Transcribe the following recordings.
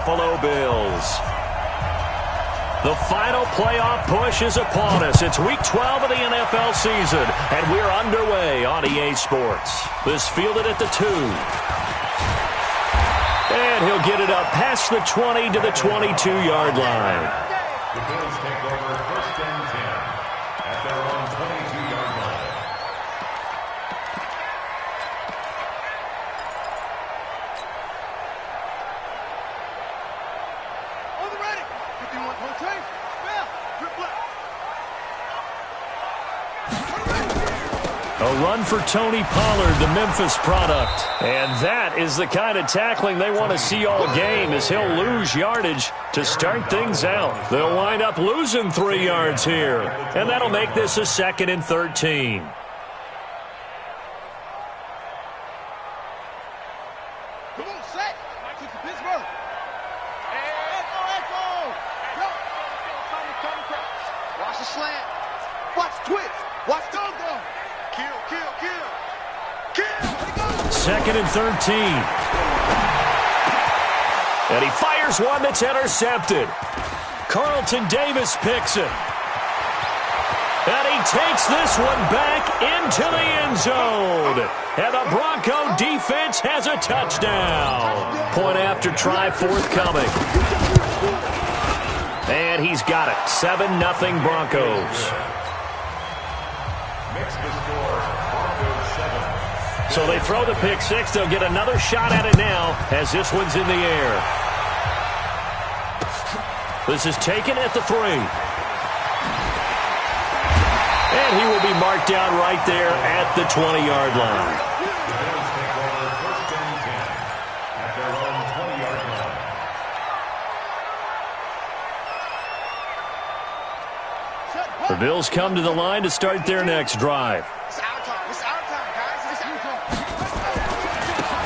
Buffalo Bills. The final playoff push is upon us. It's Week 12 of the NFL season, and we're underway on EA Sports. This fielded at the 2. And he'll get it up past the 20 to the 22-yard line. The Bills take over 1st and 10 at their own 22-yard line. A run for Tony Pollard, the Memphis product. And that is the kind of tackling they want to see all game, as he'll lose yardage to start things out. They'll wind up losing 3 yards here, and that'll make this a 2nd and 13. Come on, set. Kick to Pittsburgh. Watch the slant. Watch twitch. Watch dog. Kill. 2nd and 13. And he fires one that's intercepted. Carlton Davis picks it. And he takes this one back into the end zone. And the Bronco defense has a touchdown. Point after try forthcoming. And he's got it. 7-0 Broncos. So they throw the pick six. They'll get another shot at it now as this one's in the air. This is taken at the 3. And he will be marked down right there at the 20-yard line. The Bills take over 1st and 10 at their own 20-yard line. The Bills come to the line to start their next drive.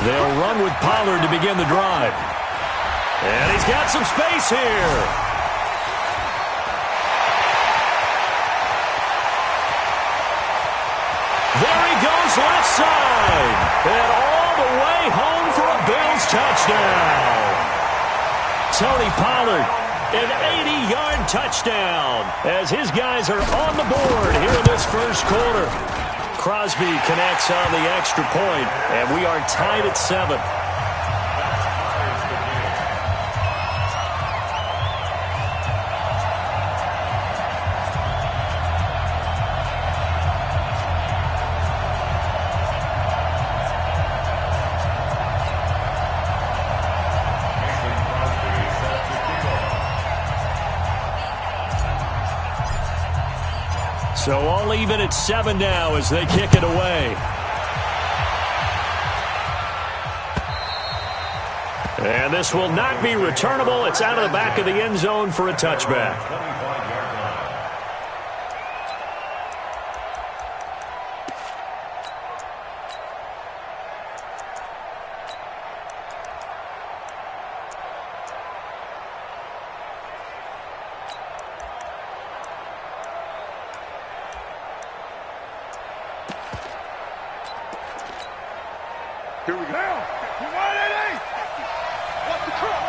They'll run with Pollard to begin the drive. And he's got some space here. There he goes left side. And all the way home for a Bills touchdown. Tony Pollard, an 80-yard touchdown as his guys are on the board here in this first quarter. Crosby connects on the extra point, and we are tied at 7. So all even at 7 now as they kick it away. And this will not be returnable. It's out of the back of the end zone for a touchback. Here we go. What's the call?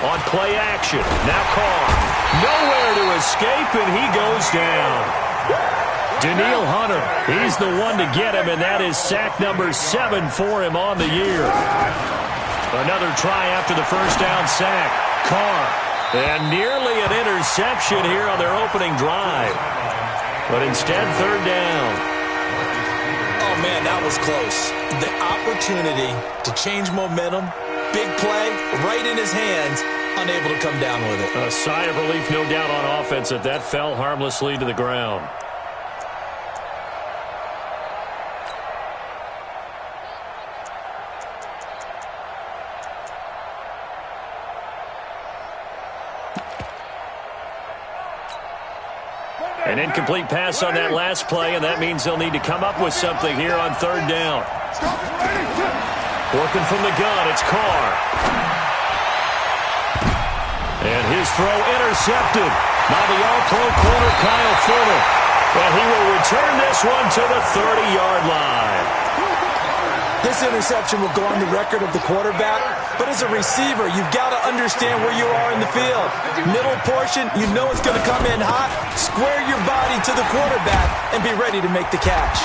On play action. Now Carr. Nowhere to escape, and he goes down. Danielle Hunter, he's the one to get him, and that is sack number 7 for him on the year. Another try after the first down sack. Carr. And nearly an interception here on their opening drive. But instead, 3rd down. Oh, man, that was close. The opportunity to change momentum, big play, right in his hands, unable to come down with it. A sigh of relief, no doubt, on offense that fell harmlessly to the ground. An incomplete pass on that last play, and that means they'll need to come up with something here on 3rd down. Working from the gun, it's Carr. And his throw intercepted by the all-pro corner Kyle Fuller. And he will return this one to the 30-yard line. This interception will go on the record of the quarterback, but as a receiver, you've got to understand where you are in the field. Middle portion, you know it's going to come in hot. Square your body to the quarterback and be ready to make the catch.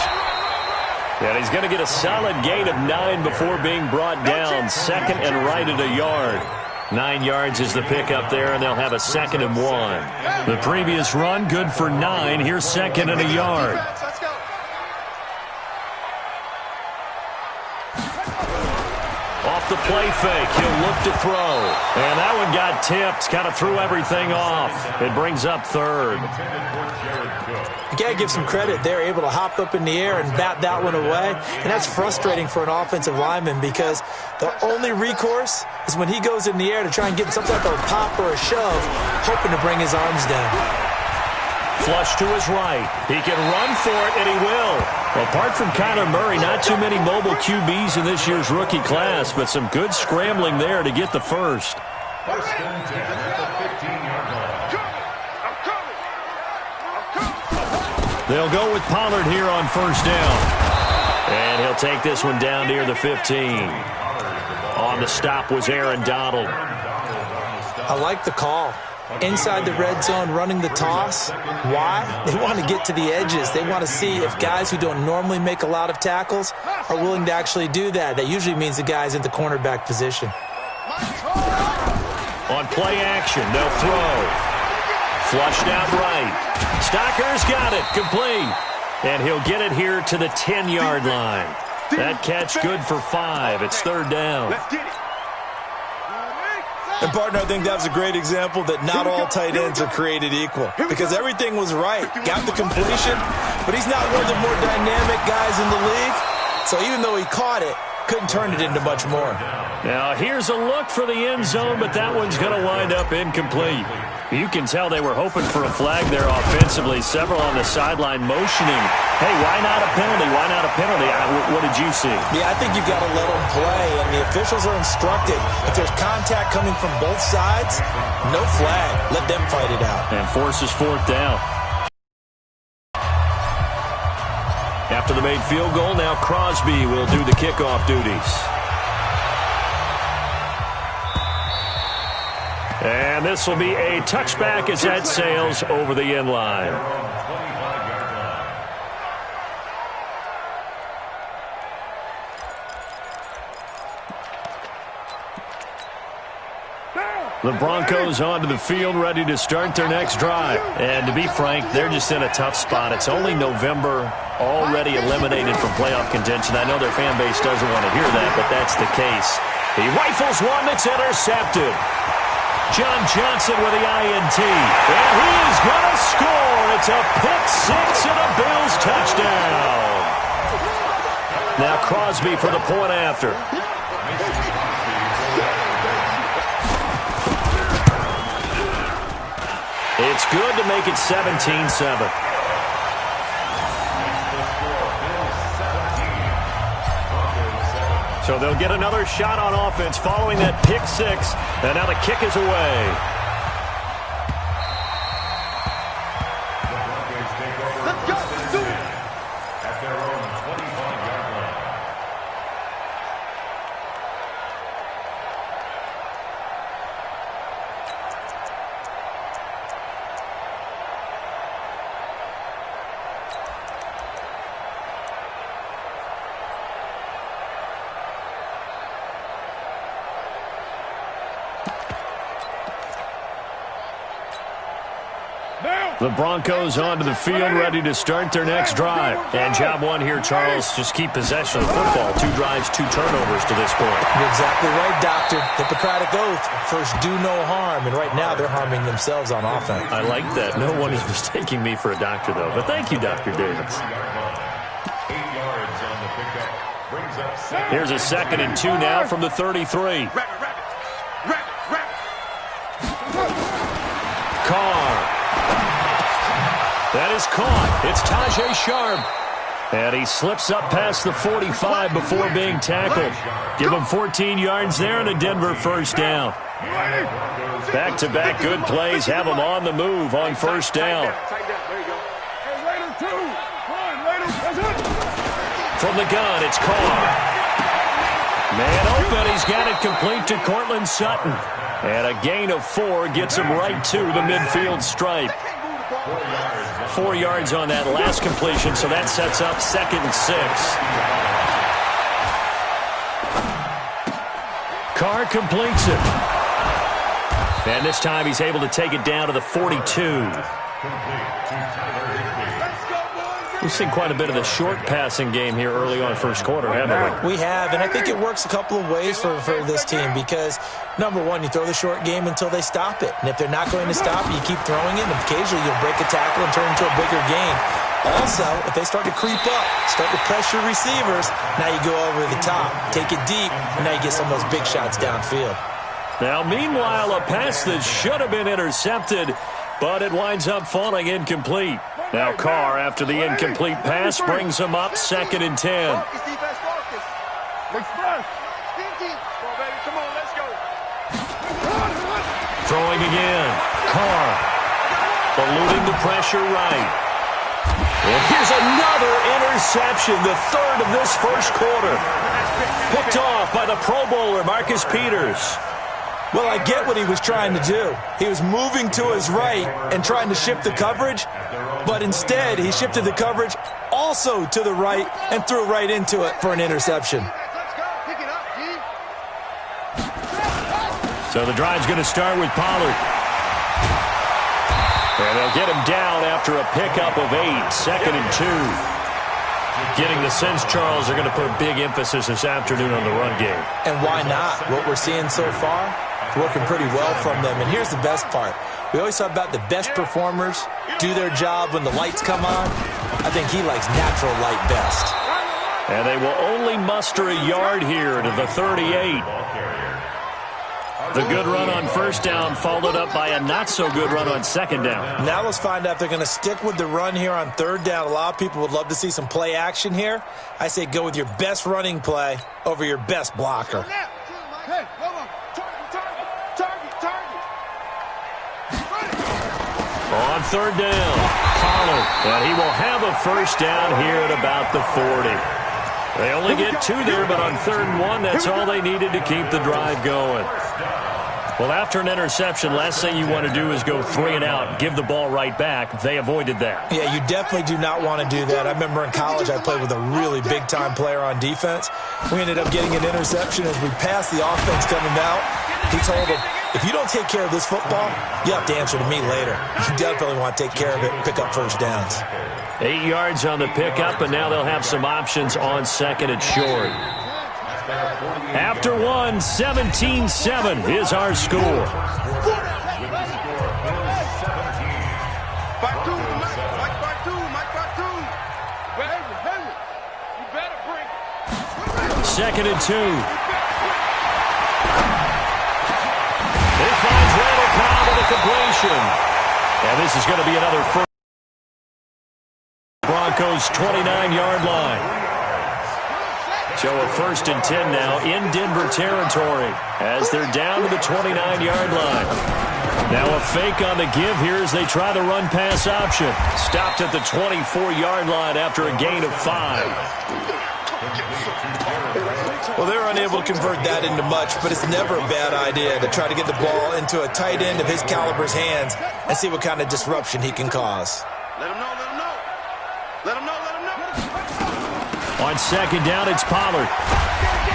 And he's going to get a solid gain of 9 before being brought down. Second and right at a yard. 9 yards is the pickup there, and they'll have a 2nd and 1. The previous run, good for 9. Here's 2nd and a yard. Off the play fake, he'll look to throw. And that one got tipped, kind of threw everything off. It brings up 3rd. You got to give some credit. They're able to hop up in the air and bat that one away. And that's frustrating for an offensive lineman because the only recourse is when he goes in the air to try and get some type of pop or a shove, hoping to bring his arms down. Flush to his right. He can run for it, and he will. Apart from Kyler Murray, not too many mobile QBs in this year's rookie class, but some good scrambling there to get the first. First and 10 at the 15-yard line. They'll go with Pollard here on first down. And he'll take this one down near the 15. On the stop was Aaron Donald. I like the call. Inside the red zone, running the toss. Why? They want to get to the edges. They want to see if guys who don't normally make a lot of tackles are willing to actually do that. That usually means the guy's in the cornerback position. On play action, they'll throw. Flushed out right. Stocker's got it, complete. And he'll get it here to the 10-yard line. That catch good for 5. It's 3rd down. And, partner, I think that was a great example that not all tight ends are created equal because everything was right. Got the completion, but he's not one of the more dynamic guys in the league. So even though he caught it, couldn't turn it into much more. Now, here's a look for the end zone, but that one's going to wind up incomplete. You can tell they were hoping for a flag there offensively. Several on the sideline motioning. Hey, why not a penalty? Why not a penalty? What did you see? Yeah, I think you've got to let them play, and the officials are instructed. If there's contact coming from both sides, no flag. Let them fight it out. And forces 4th down. After the made field goal, now Crosby will do the kickoff duties. And this will be a touchback as that sails over the end line. The Broncos onto the field, ready to start their next drive. And to be frank, they're just in a tough spot. It's only November, already eliminated from playoff contention. I know their fan base doesn't want to hear that, but that's the case. He rifles one that's intercepted. John Johnson with the INT. And he is going to score. It's a pick-6 and a Bills touchdown. Now Crosby for the point after. It's good to make it 17-7. So they'll get another shot on offense following that pick-6. And now the kick is away. Let's go. Do it. At their own 25-yard line. The Broncos onto the field, ready to start their next drive. And job one here, Charles, just keep possession of the football. 2 drives, 2 turnovers to this point. You're exactly right, Doctor. Hippocratic oath. First, do no harm. And right now, they're harming themselves on offense. I like that. No one is mistaking me for a doctor, though. But thank you, Dr. Davis. 8 yards on the pickup. Brings up 7. Here's a 2nd and 2 now from the 33. Carr. That is caught. It's Tajay Sharp. And he slips up past the 45 before being tackled. Give him 14 yards there and a Denver first down. Back-to-back good plays have him on the move on first down. From the gun, it's Carr. Man open, he's got it complete to Cortland Sutton. And a gain of 4 gets him right to the midfield stripe. 4 yards on that last completion, so that sets up 2nd and 6. Carr completes it. And this time he's able to take it down to the 42. We've seen quite a bit of the short passing game here early on first quarter, haven't we? We have, and I think it works a couple of ways for this team because, number one, you throw the short game until they stop it. And if they're not going to stop it, you keep throwing it, and occasionally you'll break a tackle and turn it into a bigger game. Also, if they start to creep up, start to pressure receivers, now you go over the top, take it deep, and now you get some of those big shots downfield. Now, meanwhile, a pass that should have been intercepted, but it winds up falling incomplete. Now Carr, after the incomplete pass, brings him up 2nd and 10. Throwing again. Carr, eluding the pressure right. And here's another interception, the 3rd of this first quarter. Picked off by the Pro Bowler, Marcus Peters. Well, I get what he was trying to do. He was moving to his right and trying to shift the coverage, but instead he shifted the coverage also to the right and threw right into it for an interception. So the drive's going to start with Pollard. And they'll get him down after a pickup of 8, 2nd and 2. Getting the sense, Charles, they're going to put a big emphasis this afternoon on the run game. And why not? What we're seeing so far, working pretty well from them. And here's the best part. We always talk about the best performers do their job when the lights come on. I think he likes natural light best. And they will only muster a yard here to the 38. The good run on first down followed up by a not-so-good run on second down. Now let's find out if they're going to stick with the run here on third down. A lot of people would love to see some play action here. I say go with your best running play over your best blocker. On third down, Pollard. And he will have a first down here at about the 40. They only get 2 there, but on 3rd and 1, that's all they needed to keep the drive going. Well, after an interception, last thing you want to do is go 3 and out, give the ball right back. They avoided that. Yeah, you definitely do not want to do that. I remember in college I played with a really big-time player on defense. We ended up getting an interception as we passed the offense coming out. He told him, if you don't take care of this football, you have to answer to me later. You definitely want to take care of it and pick up first downs. 8 yards on the pickup, and now they'll have some options on second and short. After 1, 17-7 is our score. Second and 2. It finds Randall Cobb with a completion. And this is going to be another first. Broncos 29-yard line. So a 1st and 10 now in Denver territory as they're down to the 29-yard line. Now a fake on the give here as they try the run-pass option. Stopped at the 24-yard line after a gain of 5. Well, they were unable to convert that into much, but it's never a bad idea to try to get the ball into a tight end of his caliber's hands and see what kind of disruption he can cause. Let him know, let him know. Let him know, let him know. On second down, it's Pollard.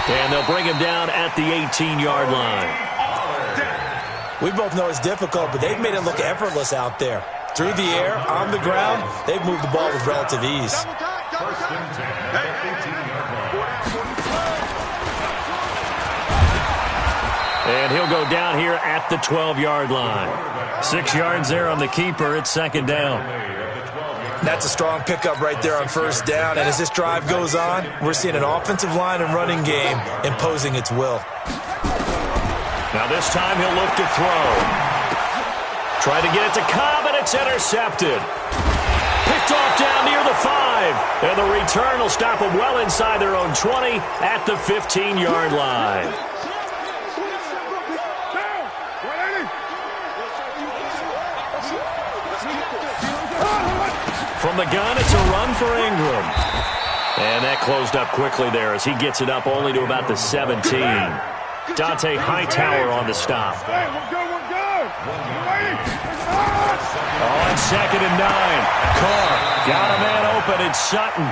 And they'll bring him down at the 18-yard line. We both know it's difficult, but they've made it look effortless out there. Through the air, on the ground, they've moved the ball with relative ease. And he'll go down here at the 12-yard line. 6 yards there on the keeper. It's second down. That's a strong pickup right there on first down. And as this drive goes on, we're seeing an offensive line and running game imposing its will. Now this time he'll look to throw. Try to get it to Cobb, and it's intercepted. Picked off down near the 5. And the return will stop them well inside their own 20 at the 15-yard line. From the gun, it's a run for Ingram. And that closed up quickly there as he gets it up only to about the 17. Dante Hightower on the stop. On 2nd and 9. Carr got a man open. It's Sutton.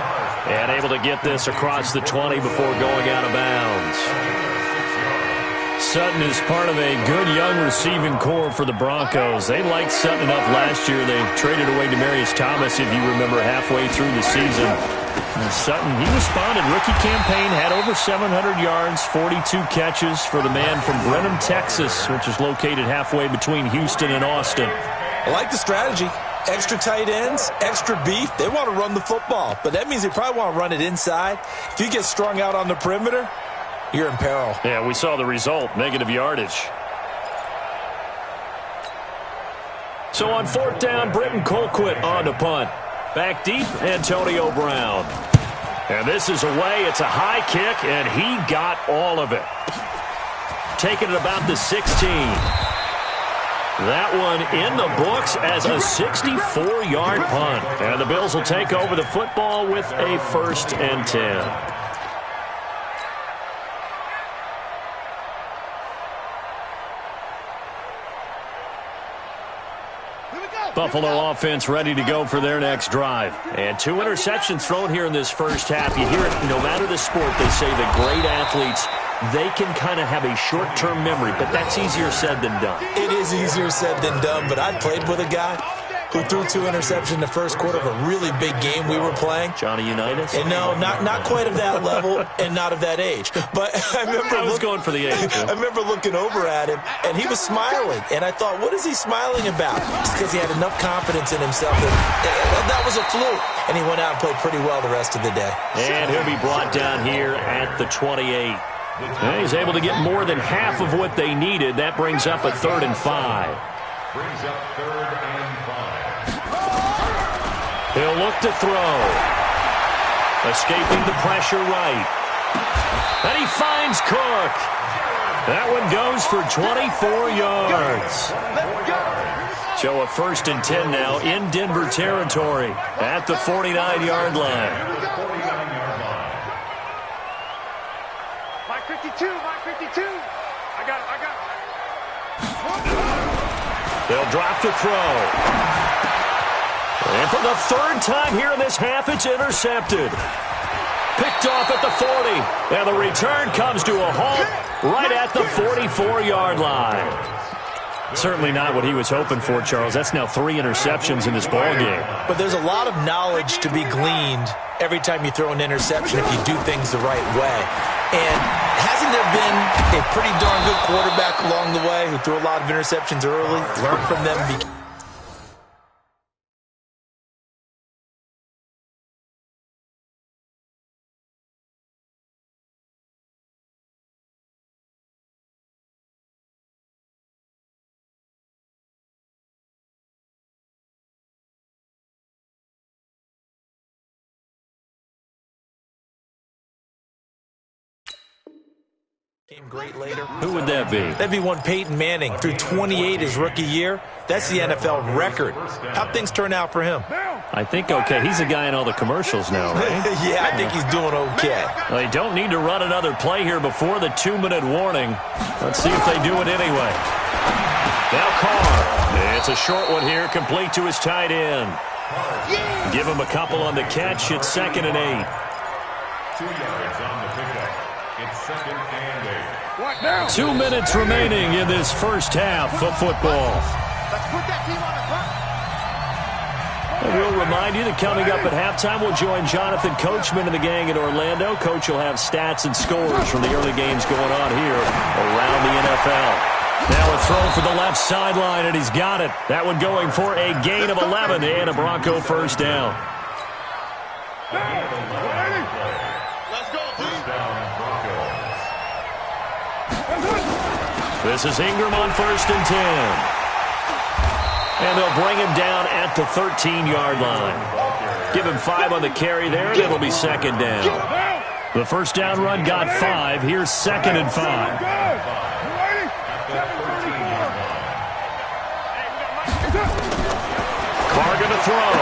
And able to get this across the 20 before going out of bounds. Sutton is part of a good young receiving core for the Broncos. They liked Sutton enough last year. They traded away Demaryius Thomas, if you remember, halfway through the season. And Sutton, he responded. Rookie campaign, had over 700 yards, 42 catches for the man from Brenham, Texas, which is located halfway between Houston and Austin. I like the strategy. Extra tight ends, extra beef. They want to run the football, but that means they probably want to run it inside. If you get strung out on the perimeter, you're in peril. Yeah, we saw the result, negative yardage. So on 4th down, Britton Colquitt on to punt. Back deep, Antonio Brown. And this is away. It's a high kick, and he got all of it. Taking it about the 16. That one in the books as a 64-yard punt. And the Bills will take over the football with a 1st and 10. Buffalo offense ready to go for their next drive. And 2 interceptions thrown here in this first half. You hear it, no matter the sport, they say that great athletes, they can kind of have a short-term memory, but that's easier said than done. It is easier said than done, but I played with a guy who threw 2 interceptions in the first quarter of a really big game we were playing. Johnny Unitas? And no, not quite of that level and not of that age. But I remember I was going for the age. I remember looking over at him, and he was smiling. And I thought, what is he smiling about? It's because he had enough confidence in himself that was a fluke. And he went out and played pretty well the rest of the day. And he'll be brought down here at the 28. And he's able to get more than half of what they needed. That brings up a 3rd and 5. Brings up 3rd and 5. He'll look to throw. Escaping the pressure right. And he finds Cook. That one goes for 24 yards. So a 1st and 10 now in Denver territory at the 49-yard line. Mike 52, Mike 52. I got it. They'll drop to throw. And for the 3rd time here in this half, it's intercepted. Picked off at the 40. And the return comes to a halt right at the 44-yard line. Certainly not what he was hoping for, Charles. That's now 3 interceptions in this ballgame. But there's a lot of knowledge to be gleaned every time you throw an interception if you do things the right way. And hasn't there been a pretty darn good quarterback along the way who threw a lot of interceptions early? Learn from them. Came great later. Who would that be? That'd be one Peyton Manning. Threw 28 his rookie year. That's the NFL record. How'd things turn out for him? I think okay. He's a guy in all the commercials now, right? Yeah, I think he's doing okay. Well, they don't need to run another play here before the 2-minute warning. Let's see if they do it anyway. Now Carr. It's a short one here, complete to his tight end. Give him a couple on the catch. It's 2nd and 8. 2 yards on the pickup. It's 2nd and 8. 2 minutes remaining in this first half of football. Let's put that team on the clock. And we'll remind you that coming up at halftime, we'll join Jonathan Coachman and the gang in Orlando. Coach will have stats and scores from the early games going on here around the NFL. Now a throw for the left sideline, and he's got it. That one going for a gain of 11 and a Bronco 1st down. Let's go, First down, Broncos. This is Ingram on 1st and 10. And they'll bring him down at the 13-yard line. Give him 5 on the carry there, and it'll be 2nd down. The first down run got 5. Here's 2nd and 5. Carr going to throw.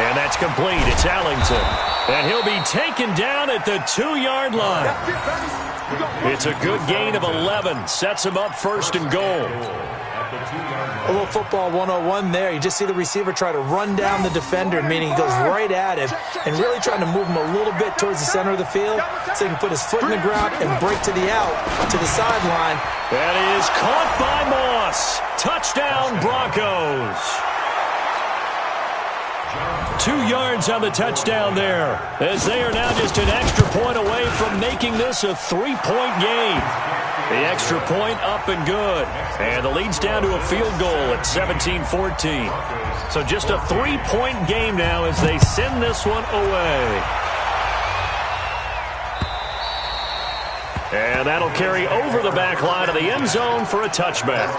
And that's complete. It's Ellington. And he'll be taken down at the 2-yard line. It's a good gain of 11. Sets him up first and goal. A little football 101 there. You just see the receiver try to run down the defender, meaning he goes right at him and really trying to move him a little bit towards the center of the field so he can put his foot in the ground and break to the out, to the sideline. That is caught by Moss. Touchdown, Broncos. 2 yards on the touchdown there, as they are now just an extra point away from making this a 3-point game. The extra point up and good. And the lead's down to a field goal at 17-14. So just a 3-point game now as they send this one away. And that'll carry over the back line of the end zone for a touchback.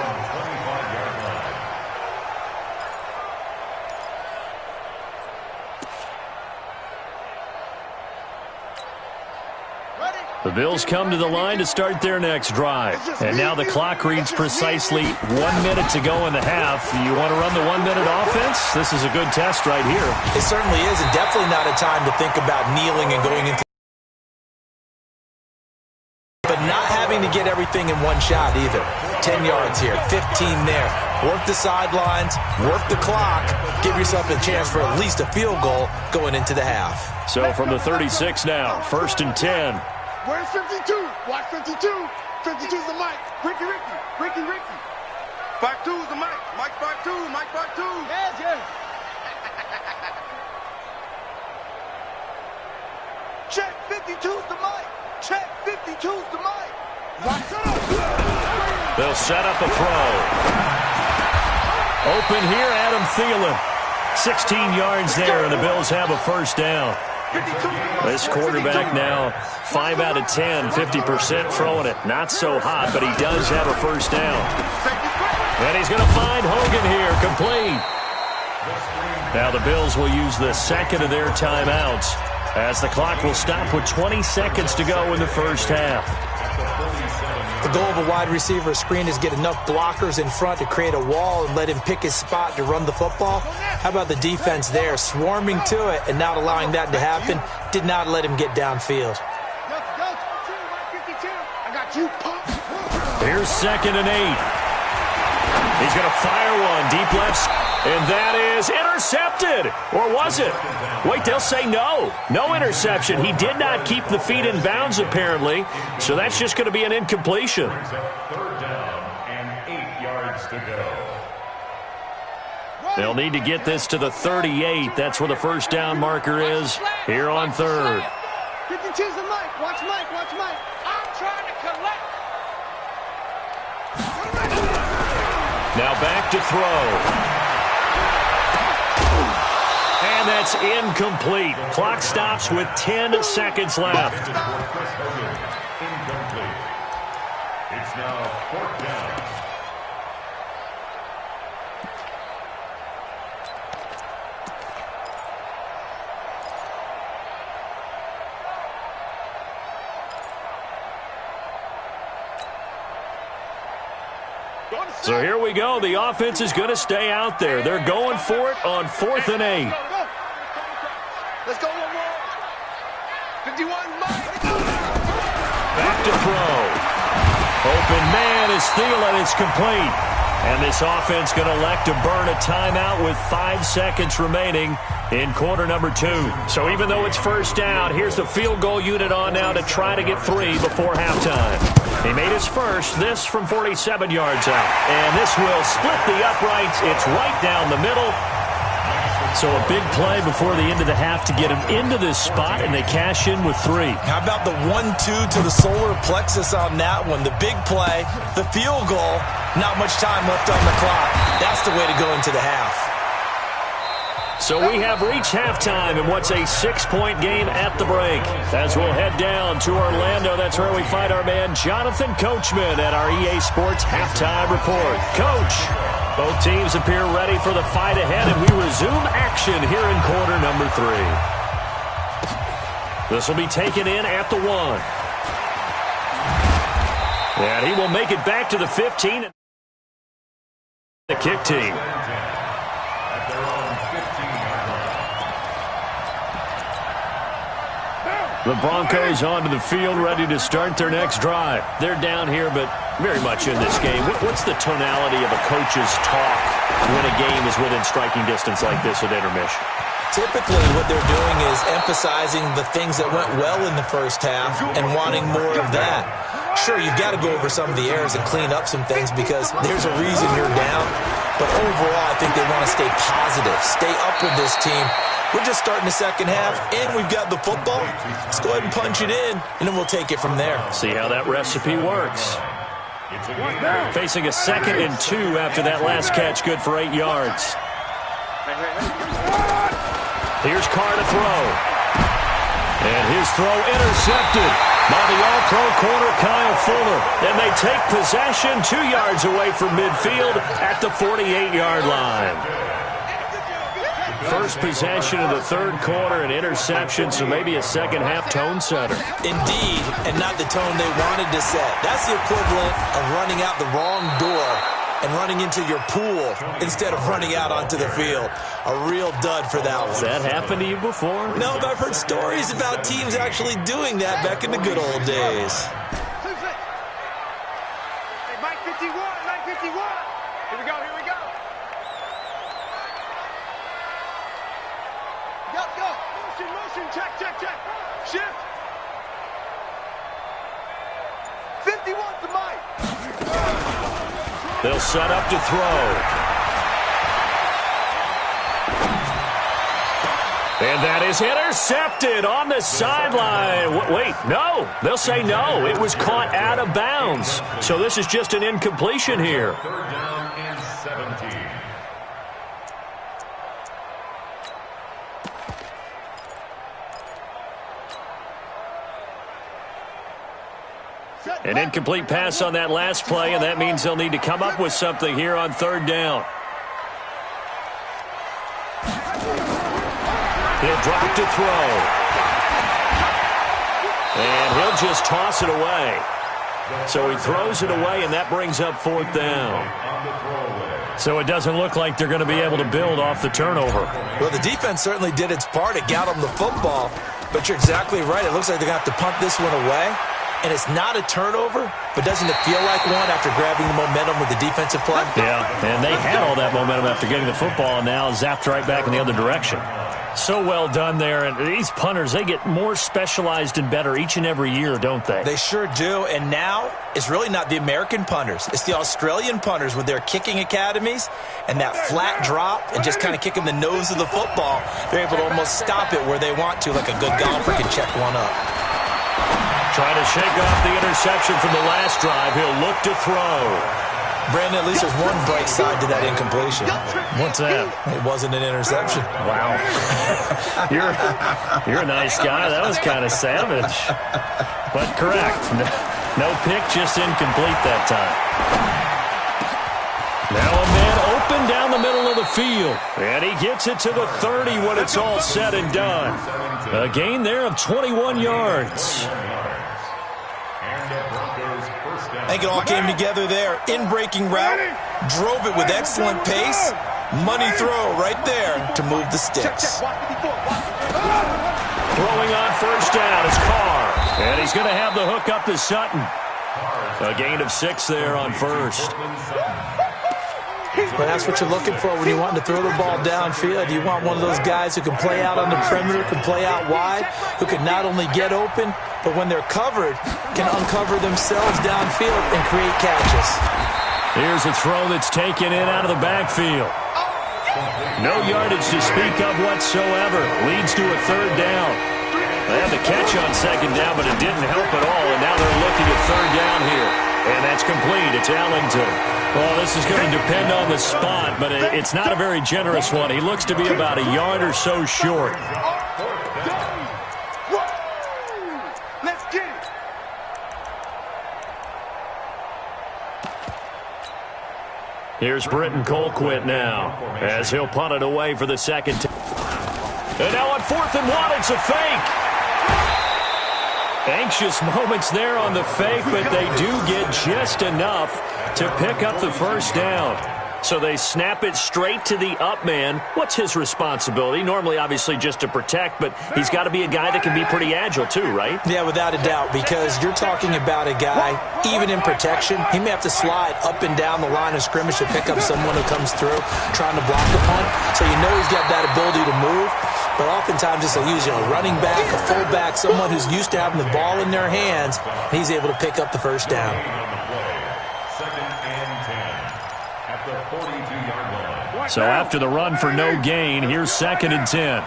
The Bills come to the line to start their next drive. And now the clock reads precisely 1 minute to go in the half. You want to run the 1-minute offense? This is a good test right here. It certainly is, and definitely not a time to think about kneeling and going into. But not having to get everything in one shot either. 10 yards here, 15 there. Work the sidelines, work the clock, give yourself a chance for at least a field goal going into the half. So from the 36 now, 1st and 10. Where's 52? Watch 52. 52's the mic. Ricky. 52's the mic. Mike 52. Mike 52. Yes. Check 52's the mic. Check 52's the mic. Watch up. They'll set up a throw. Open here, Adam Thielen. 16 yards there, and the Bills have a first down. This quarterback now 5 out of 10, 50% throwing it. Not so hot, but he does have a first down. And he's going to find Hogan here, complete. Now the Bills will use the second of their timeouts as the clock will stop with 20 seconds to go in the first half. The goal of a wide receiver screen is get enough blockers in front to create a wall and let him pick his spot to run the football. How about the defense there, swarming to it and not allowing that to happen? Did not let him get downfield. Here's 2nd and 8. He's going to fire one deep left, and that is intercepted. Or was it? Wait, they'll say no. No interception. He did not keep the feet in bounds, apparently, so that's just going to be an incompletion. 3rd down and 8 yards to go. They'll need to get this to the 38. That's where the first down marker is here on 3rd. 52's the mic. Watch Mike. I'm trying to collect. Now back to throw. And that's incomplete. Clock stops with 10 seconds left. Incomplete. It's now 4th down. So here we go. The offense is going to stay out there. They're going for it on 4th and 8. Let's go one more. 51. Back to throw. Open man is Thielen. It's complete. And this offense going to elect to burn a timeout with 5 seconds remaining in quarter number 2. So even though it's first down, here's the field goal unit on now to try to get 3 before halftime. He made his first, this from 47 yards out. And this will split the uprights. It's right down the middle. So a big play before the end of the half to get him into this spot, and they cash in with 3. How about the 1-2 to the solar plexus on that one? The big play, the field goal, not much time left on the clock. That's the way to go into the half. So we have reached halftime in what's a 6-point game at the break. As we'll head down to Orlando, that's where we find our man Jonathan Coachman at our EA Sports Halftime Report. Coach, both teams appear ready for the fight ahead, and we resume action here in quarter number 3. This will be taken in at the 1. And he will make it back to the 15. The kick team. The Broncos onto the field, ready to start their next drive. They're down here, but very much in this game. What's the tonality of a coach's talk when a game is within striking distance like this at intermission? Typically, what they're doing is emphasizing the things that went well in the first half and wanting more of that. Sure, you've got to go over some of the errors and clean up some things because there's a reason you're down. But overall, I think they want to stay positive, stay up with this team. We're just starting the second half, and we've got the football. Let's go ahead and punch it in, and then we'll take it from there. See how that recipe works. Facing a 2nd and 2 after that last catch, good for 8 yards. Here's Carr to throw. And his throw intercepted by the all-pro corner, Kyle Fuller. And they take possession 2 yards away from midfield at the 48-yard line. First possession of the third quarter, an interception, so maybe a second-half tone setter. Indeed, and not the tone they wanted to set. That's the equivalent of running out the wrong door and running into your pool instead of running out onto the field. A real dud for that one. Has that happened to you before? No, but I've heard stories about teams actually doing that back in the good old days. Hey, Mike 51, Mike 51. Here we go, here we go. Go. Motion, check. Shift. 51 to Mike. They'll set up to throw. And that is intercepted on the sideline. Wait, no. They'll say no. It was caught out of bounds. So this is just an incompletion here. 3rd down and 17. An incomplete pass on that last play, and that means they'll need to come up with something here on 3rd down. He'll drop to throw. And he'll just toss it away. So he throws it away, and that brings up 4th down. So it doesn't look like they're going to be able to build off the turnover. Well, the defense certainly did its part. It got them the football. But you're exactly right. It looks like they're going to have to punt this one away. And it's not a turnover, but doesn't it feel like one after grabbing the momentum with the defensive play? Yeah, and they had all that momentum after getting the football, and now zapped right back in the other direction. So well done there. And these punters, they get more specialized and better each and every year, don't they? They sure do. And now it's really not the American punters. It's the Australian punters with their kicking academies and that flat drop and just kind of kicking the nose of the football. They're able to almost stop it where they want to, like a good golfer can check one up. Trying to shake off the interception from the last drive. He'll look to throw. Brandon, at least there's one bright side to that incompletion. What's that? It wasn't an interception. Wow. You're a nice guy. That was kind of savage. But correct. No pick, just incomplete that time. Now a man open down the middle of the field. And he gets it to the 30 when it's all said and done. A gain there of 21 yards. I think it all came together there. In-breaking route, drove it with excellent pace. Money throw right there to move the sticks. Throwing on 1st down is Carr. And he's going to have the hook up to Sutton. A gain of 6 there on 1st. Well, that's what you're looking for when you want to throw the ball downfield. You want one of those guys who can play out on the perimeter, can play out wide, who can not only get open, but when they're covered, can uncover themselves downfield and create catches. Here's a throw that's taken in out of the backfield. No yardage to speak of whatsoever. Leads to a 3rd down. They had the catch on 2nd down, but it didn't help at all, and now they're looking at 3rd down here. And that's complete. It's Ellington. Well, this is going to depend on the spot, but it's not a very generous one. He looks to be about a yard or so short. Let's get it. Here's Britton Colquitt now, as he'll punt it away for the 2nd time. And now on 4th and 1, it's a fake. Anxious moments there on the fake, but they do get just enough to pick up the 1st down. So they snap it straight to the up man. What's his responsibility? Normally, obviously, just to protect, but he's got to be a guy that can be pretty agile too, right? Yeah, without a doubt, because you're talking about a guy, even in protection, he may have to slide up and down the line of scrimmage to pick up someone who comes through trying to block the punt. So you know he's got that ability to move. But oftentimes it's a running back, a fullback, someone who's used to having the ball in their hands, and he's able to pick up the first down. So after the run for no gain, here's 2nd and 10.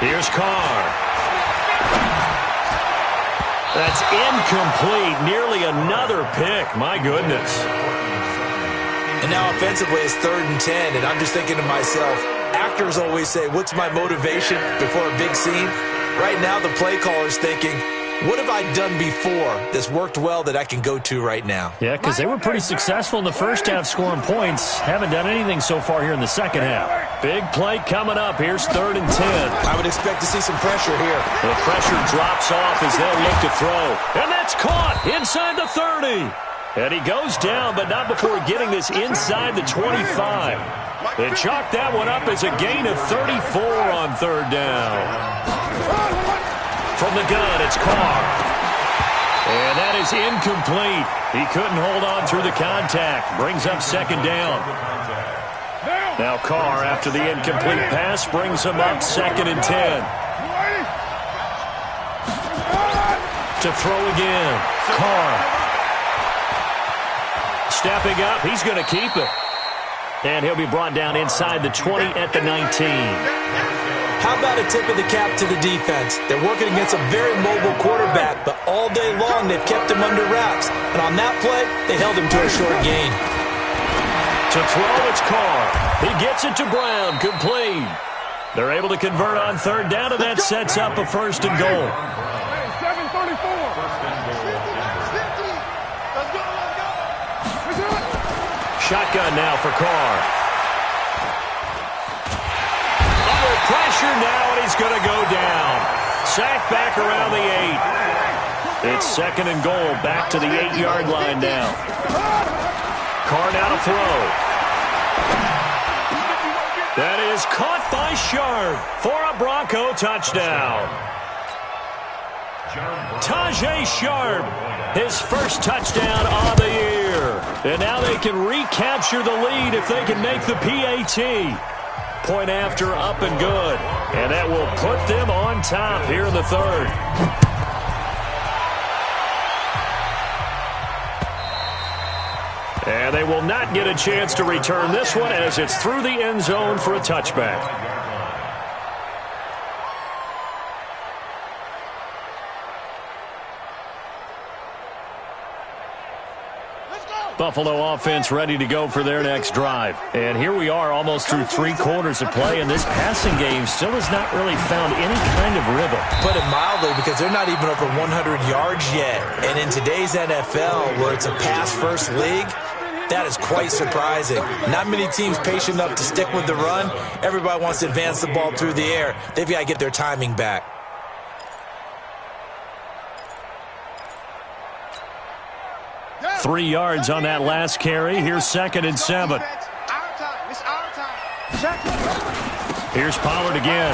Here's Carr. That's incomplete. Nearly another pick. My goodness. And now offensively it's 3rd and 10, and I'm just thinking to myself, actors always say, what's my motivation before a big scene? Right now the play caller's thinking, what have I done before that's worked well that I can go to right now? Yeah, because they were pretty successful in the first half scoring points. Haven't done anything so far here in the second half. Big play coming up. Here's 3rd and 10. I would expect to see some pressure here. The pressure drops off as they'll look to throw. And that's caught inside the 30. And he goes down, but not before getting this inside the 25. They chalk that one up as a gain of 34 on 3rd down. From the gun, it's Carr. And that is incomplete. He couldn't hold on through the contact. Brings up 2nd down. Now Carr, after the incomplete pass, brings him up 2nd and 10. To throw again. Carr. Stepping up, he's going to keep it. And he'll be brought down inside the 20 at the 19. How about a tip of the cap to the defense? They're working against a very mobile quarterback, but all day long they've kept him under wraps. And on that play, they held him to a short gain. To throw, it's Carr. He gets it to Brown, complete. They're able to convert on 3rd down, and that sets up a 1st and goal. Shotgun now for Carr. Under pressure now, and he's going to go down. Sacked back around the 8. It's 2nd and goal, back to the 8-yard line now. Carr now to throw. That is caught by Sharp for a Bronco touchdown. Tajay Sharp, his first touchdown on the year. And now they can recapture the lead if they can make the PAT. Point after, up and good. And that will put them on top here in the 3rd. And they will not get a chance to return this one as it's through the end zone for a touchback. Buffalo offense ready to go for their next drive. And here we are almost through 3 quarters of play, and this passing game still has not really found any kind of rhythm. Put it mildly, because they're not even over 100 yards yet. And in today's NFL, where it's a pass-first league, that is quite surprising. Not many teams patient enough to stick with the run. Everybody wants to advance the ball through the air. They've got to get their timing back. Three yards on that last carry. Here's 2nd and 7. Here's Pollard again.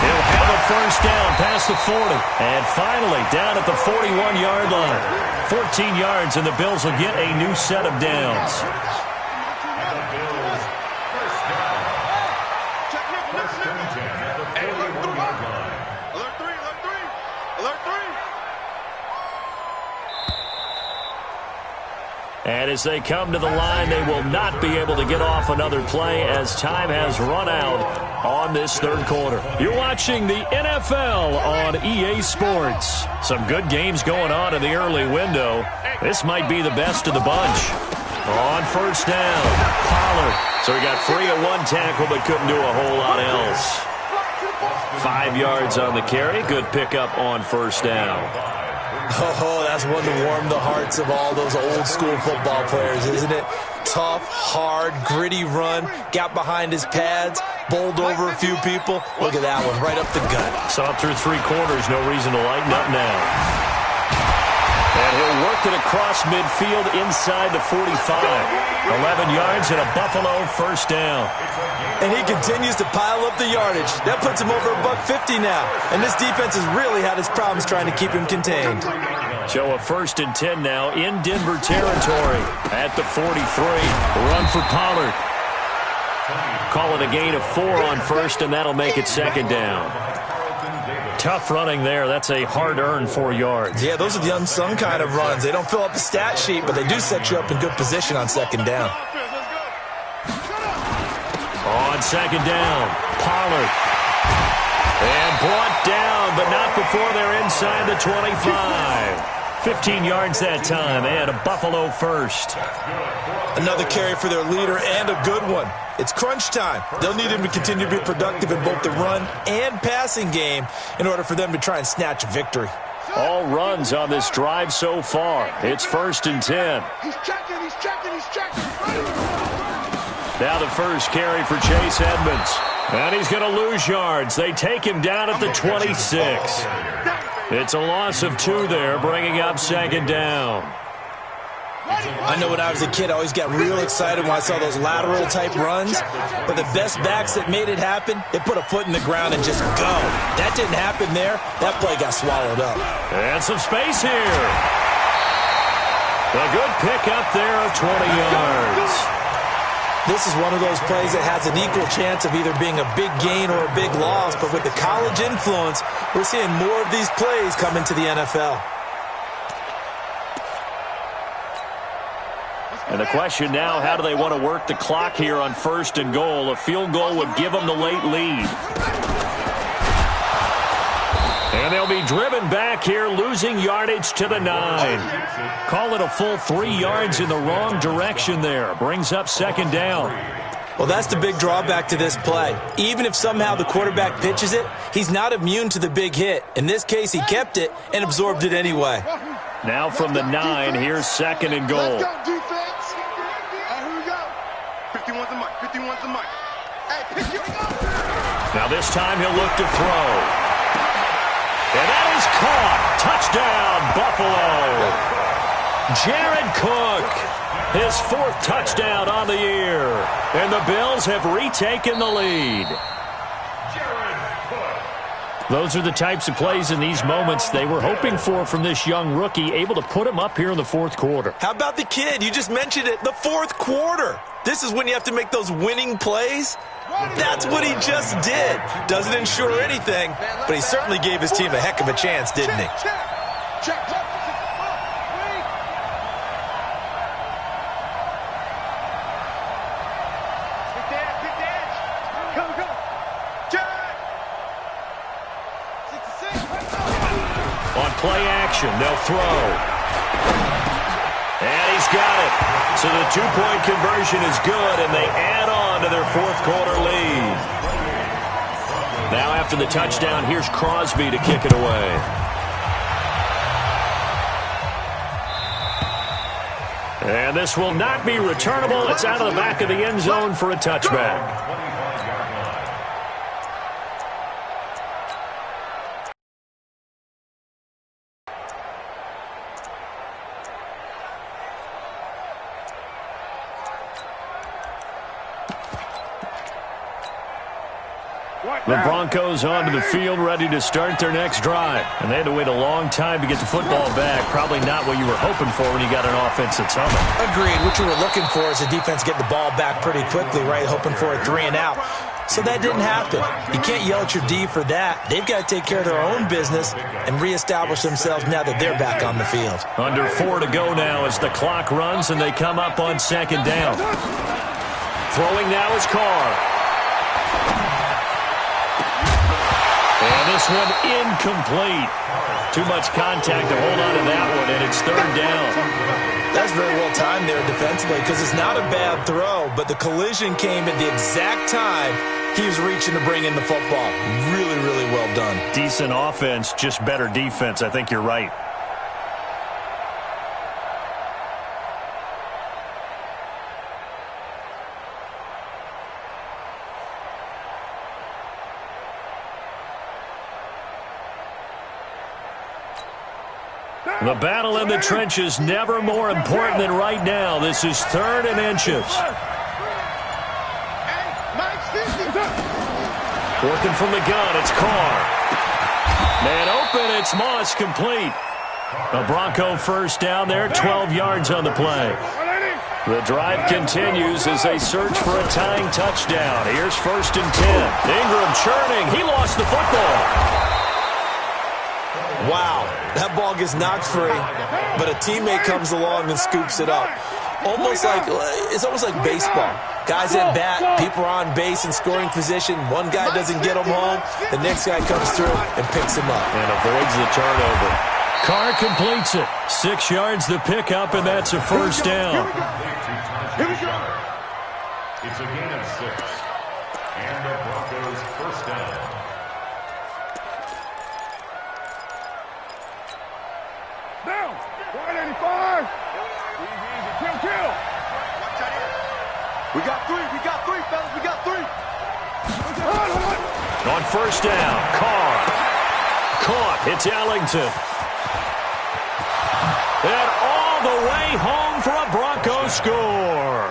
He'll have a first down past the 40. And finally, down at the 41-yard line. 14 yards, and the Bills will get a new set of downs. And as they come to the line, they will not be able to get off another play as time has run out on this 3rd quarter. You're watching the NFL on EA Sports. Some good games going on in the early window. This might be the best of the bunch. On first down, Pollard. So he got free of one tackle but couldn't do a whole lot else. 5 yards on the carry. Good pickup on first down. Oh, that's one to warm the hearts of all those old-school football players, isn't it? tough, hard, gritty run. Got behind his pads, bowled over a few people. Look at that one, right up the gut. Saw it through 3 quarters, no reason to lighten up now. And he'll work it across midfield inside the 45. 11 yards and a Buffalo first down. And he continues to pile up the yardage. That puts him over $150 now. And this defense has really had its problems trying to keep him contained. So a 1st and 10 now in Denver territory at the 43. Run for Pollard. Call it a gain of 4 on 1st, and that'll make it 2nd down. Tough running there. That's a hard-earned 4 yards. Yeah, those are the unsung kind of runs. They don't fill up the stat sheet, but they do set you up in good position on 2nd down. On 2nd down, Pollard. And brought down, but not before they're inside the 25. 15 yards that time, and a Buffalo first. Another carry for their leader, and a good one. It's crunch time. They'll need him to continue to be productive in both the run and passing game in order for them to try and snatch a victory. All runs on this drive so far. It's 1st and 10. He's checking. Now the first carry for Chase Edmonds. And he's going to lose yards. They take him down at the 26. It's a loss of 2 there, bringing up 2nd down. I know when I was a kid, I always got real excited when I saw those lateral-type runs. But the best backs that made it happen, they put a foot in the ground and just go. That didn't happen there. That play got swallowed up. And some space here. A good pick up there of 20 yards. This is one of those plays that has an equal chance of either being a big gain or a big loss. But with the college influence, we're seeing more of these plays come into the NFL. And the question now, how do they want to work the clock here on 1st and goal? A field goal would give them the late lead. And they'll be driven back here, losing yardage to the 9. Call it a full 3 yards in the wrong direction there. Brings up 2nd down. Well, that's the big drawback to this play. Even if somehow the quarterback pitches it, he's not immune to the big hit. In this case, he kept it and absorbed it anyway. Now from the 9, here's 2nd and goal. Let's go, defense. Here we go. 51's the mic. 51's the mic. Hey, pick your up. Now this time he'll look to throw. And that is caught. Touchdown, Buffalo. Jared Cook, his 4th touchdown on the year. And the Bills have retaken the lead. Those are the types of plays in these moments they were hoping for from this young rookie, able to put him up here in the 4th quarter. How about the kid? You just mentioned it, the 4th quarter. This is when you have to make those winning plays. That's what he just did. Doesn't ensure anything, but he certainly gave his team a heck of a chance, didn't he? Check. On play action, they'll throw. And he's got it. So the 2-point conversion is good, and they add on to their 4th quarter lead. Now after the touchdown, here's Crosby to kick it away. And this will not be returnable. It's out of the back of the end zone for a touchback. The Broncos onto the field, ready to start their next drive. And they had to wait a long time to get the football back. Probably not what you were hoping for when you got an offense that's humming. Agreed. What you were looking for is the defense get the ball back pretty quickly, right? Hoping for a 3 and out. So that didn't happen. You can't yell at your D for that. They've got to take care of their own business and reestablish themselves now that they're back on the field. Under 4 to go now as the clock runs and they come up on 2nd down. Throwing now is Carr. And this one incomplete. Too much contact to hold on to that one, and it's 3rd down. That's very well timed there defensively because it's not a bad throw, but the collision came at the exact time he was reaching to bring in the football. Really, really well done. Decent offense, just better defense. I think you're right. The battle in the trenches never more important than right now. This is 3rd and inches. Working from the gun, it's Carr. Man open, it's Moss, complete. A Bronco first down there, 12 yards on the play. The drive continues as they search for a tying touchdown. Here's 1st and 10. Ingram churning. He lost the football. Wow, that ball gets knocked free, but a teammate comes along and scoops it up. It's almost like baseball. Guys at bat, people are on base in scoring position. One guy doesn't get him home. The next guy comes through and picks him up. And avoids the turnover. Carr completes it. 6 yards the pickup, and that's a first down. Here we go. It's a gain of 6. And the Broncos first down. Down. 185. Kill. We got 3, fellas. We got 3. On first down, Carr. Caught. It's Ellington. And all the way home for a Bronco score.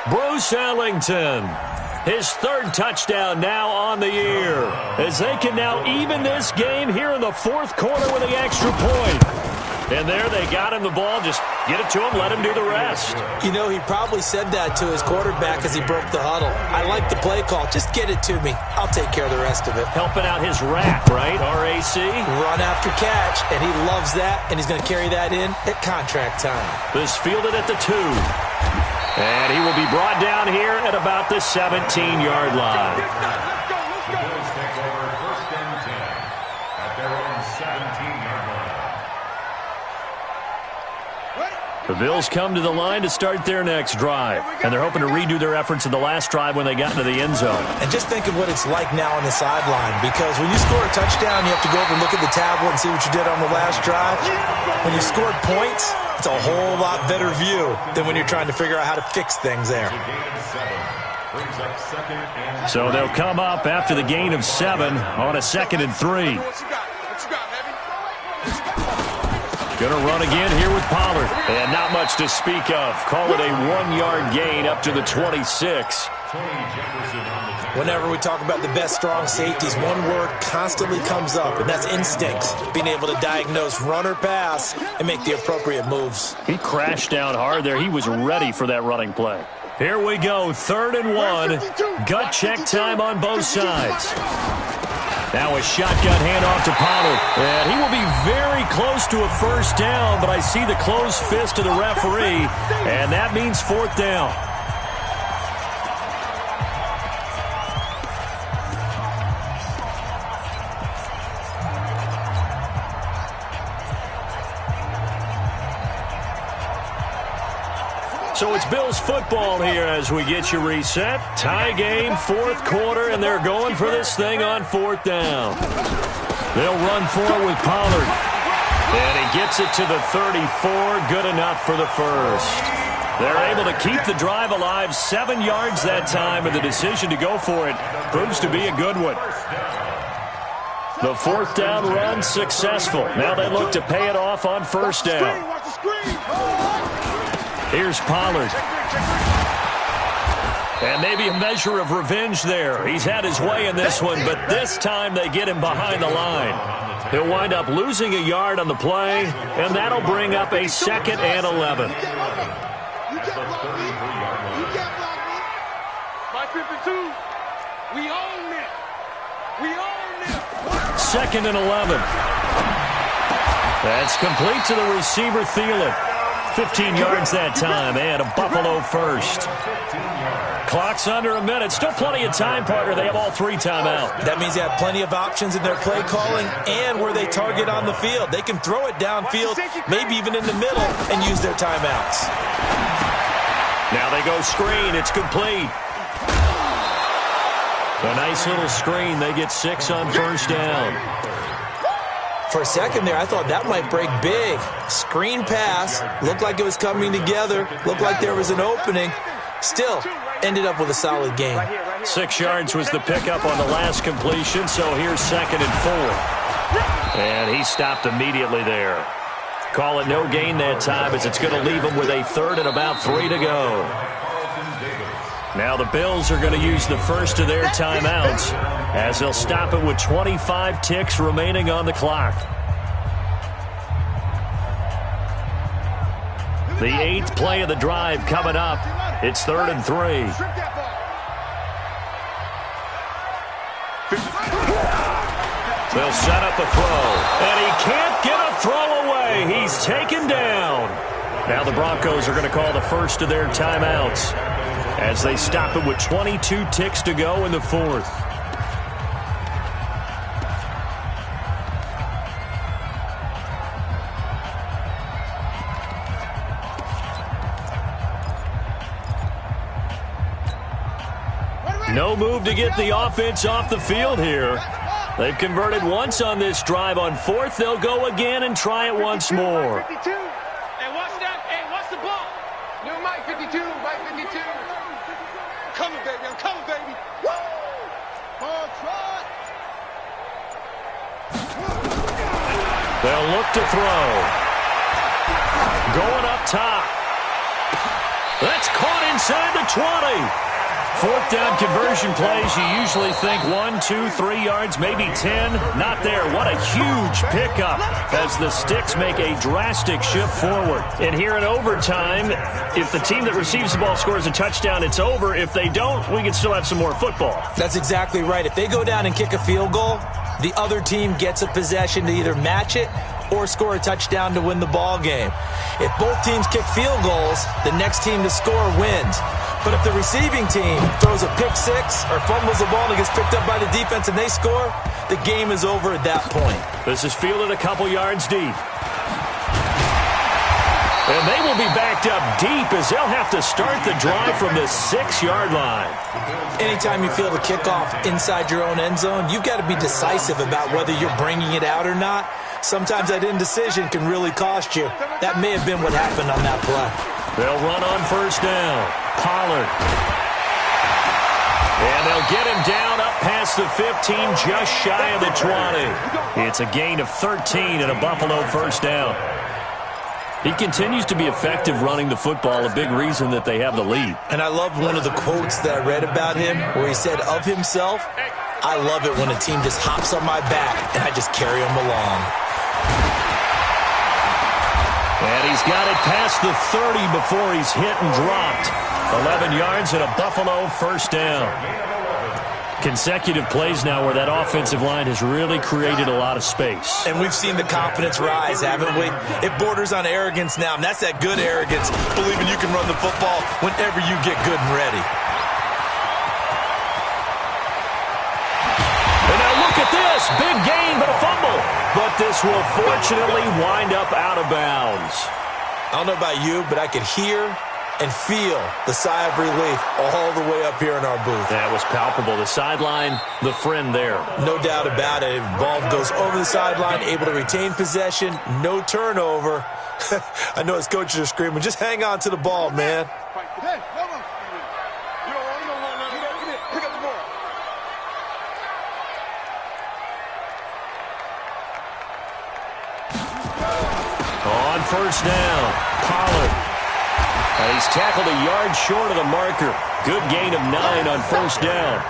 Bruce Ellington. His 3rd touchdown now on the year. As they can now even this game here in the 4th quarter with the extra point. And there they got him the ball. Just get it to him, let him do the rest. You know, he probably said that to his quarterback as he broke the huddle. I like the play call. Just get it to me. I'll take care of the rest of it. Helping out his RAC, right? R-A-C? Run after catch, and he loves that, and he's going to carry that in at contract time. This fielded at the 2. And he will be brought down here at about the 17-yard line. The Bills take over 1st and 10 at their own 17-yard line. The Bills come to the line to start their next drive. And they're hoping to redo their efforts in the last drive when they got into the end zone. And just think of what it's like now on the sideline. Because when you score a touchdown, you have to go over and look at the tablet and see what you did on the last drive. When you scored points, it's a whole lot better view than when you're trying to figure out how to fix things there. So they'll come up after the gain of 7 on a 2nd and 3. Going to run again here with Pollard. And not much to speak of. Call it a 1-yard gain up to the 26. Whenever we talk about the best strong safeties, one word constantly comes up, and that's instincts. Being able to diagnose run or pass and make the appropriate moves. He crashed down hard there. He was ready for that running play. Here we go, 3rd and 1. Gut check time on both sides. Now a shotgun handoff to Pollard. And he will be very close to a first down, but I see the closed fist of the referee, and that means 4th down. So it's Bills football here as we get you reset. Tie game, 4th quarter, and they're going for this thing on 4th down. They'll run for it with Pollard. And he gets it to the 34, good enough for the first. They're able to keep the drive alive, 7 yards that time, and the decision to go for it proves to be a good one. The 4th down run successful. Now they look to pay it off on first down. Here's Pollard. And maybe a measure of revenge there. He's had his way in this one, but this time they get him behind the line. He'll wind up losing a yard on the play, and that'll bring up a 2nd and 11. By 52, we own it. We own it. 2nd and 11. That's complete to the receiver, Thielen. 15 yards that time, and a Buffalo first. Clock's under a minute. Still plenty of time, partner. They have all 3 timeouts. That means they have plenty of options in their play calling and where they target on the field. They can throw it downfield, maybe even in the middle, and use their timeouts. Now they go screen. It's complete. A nice little screen. They get 6 on first down. For a second there, I thought that might break big. Screen pass. Looked like it was coming together. Looked like there was an opening. Still, ended up with a solid game. 6 yards was the pickup on the last completion, so here's 2nd and 4. And he stopped immediately there. Call it no gain that time as it's going to leave them with a third and about 3 to go. Now the Bills are going to use the first of their timeouts as they'll stop it with 25 ticks remaining on the clock. The 8th play of the drive coming up. It's 3rd and 3. They'll set up a throw, and he can't get a throw away. He's taken down. Now the Broncos are going to call the first of their timeouts as they stop it with 22 ticks to go in the 4th. No move to get the offense off the field here. They've converted once on this drive. On 4th, they'll go again and try it once more. Hey, watch that. Hey, watch the ball. No, Mike 52, Mike 52. I'm coming, baby. I'm coming, baby. Woo! Hard try. They'll look to throw. Going up top. That's caught inside the 20. 4th down conversion plays, you usually think 1, 2, 3 yards, maybe 10. Not there. What a huge pickup as the Sticks make a drastic shift forward. And here in overtime, if the team that receives the ball scores a touchdown, it's over. If they don't, we can still have some more football. That's exactly right. If they go down and kick a field goal, the other team gets a possession to either match it or score a touchdown to win the ball game. If both teams kick field goals, the next team to score wins. But if the receiving team throws a pick six or fumbles the ball and gets picked up by the defense and they score, the game is over at that point. This is fielded a couple yards deep. And they will be backed up deep as they'll have to start the drive from the 6-yard line. Anytime you field a kickoff inside your own end zone, you've got to be decisive about whether you're bringing it out or not. Sometimes that indecision can really cost you. That may have been what happened on that play. They'll run on 1st down. Pollard. And they'll get him down up past the 15, just shy of the 20. It's a gain of 13 and a Buffalo 1st down. He continues to be effective running the football, a big reason that they have the lead. And I love one of the quotes that I read about him where he said of himself, "I love it when a team just hops on my back and I just carry them along." And he's got it past the 30 before he's hit and dropped. 11 yards and a Buffalo 1st down. Consecutive plays now where that offensive line has really created a lot of space. And we've seen the confidence rise, haven't we? It borders on arrogance now, and that's that good arrogance, believing you can run the football whenever you get good and ready. And now look at this. Big gain, but a fumble. But this will fortunately wind up out of bounds. I don't know about you, but I could hear and feel the sigh of relief all the way up here in our booth. That was palpable. The sideline, the friend there. No doubt about it. Ball goes over the sideline, able to retain possession, no turnover. I know his coaches are screaming, just hang on to the ball, man. On 1st down, Pollard. And he's tackled a yard short of the marker. Good gain of 9 on 1st down.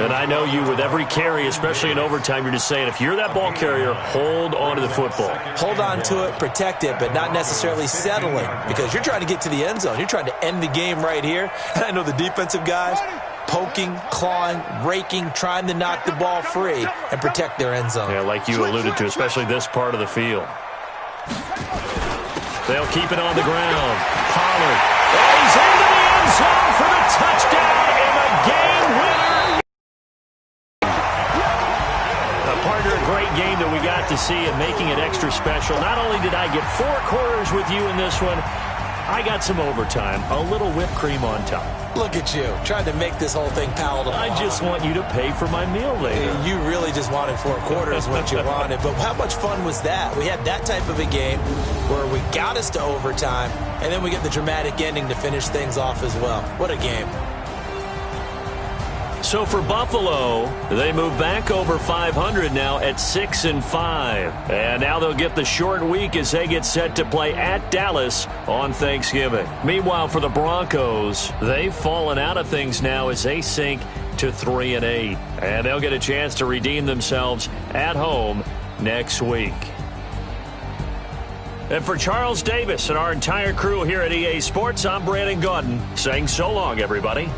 And I know you, with every carry, especially in overtime, you're just saying, if you're that ball carrier, hold on to the football. Hold on to it, protect it, but not necessarily settling, because you're trying to get to the end zone. You're trying to end the game right here. And I know the defensive guys poking, clawing, raking, trying to knock the ball free and protect their end zone. Yeah, like you alluded to, especially this part of the field. They'll keep it on the ground. Pollard. Oh, he's into the end zone for the touchdown and the game winner. Partner, a great game that we got to see and making it extra special. Not only did I get 4 quarters with you in this one, I got some overtime, a little whipped cream on top. Look at you, trying to make this whole thing palatable. I just want you to pay for my meal later. You really just wanted 4 quarters what you wanted, but how much fun was that? We had that type of a game where we got us to overtime, and then we get the dramatic ending to finish things off as well. What a game. So for Buffalo, they move back over 500 now at 6-5. And now they'll get the short week as they get set to play at Dallas on Thanksgiving. Meanwhile, for the Broncos, they've fallen out of things now as they sink to 3-8. And they'll get a chance to redeem themselves at home next week. And for Charles Davis and our entire crew here at EA Sports, I'm Brandon Gaudin saying so long, everybody.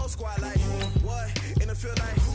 Squad like, what? In the field like,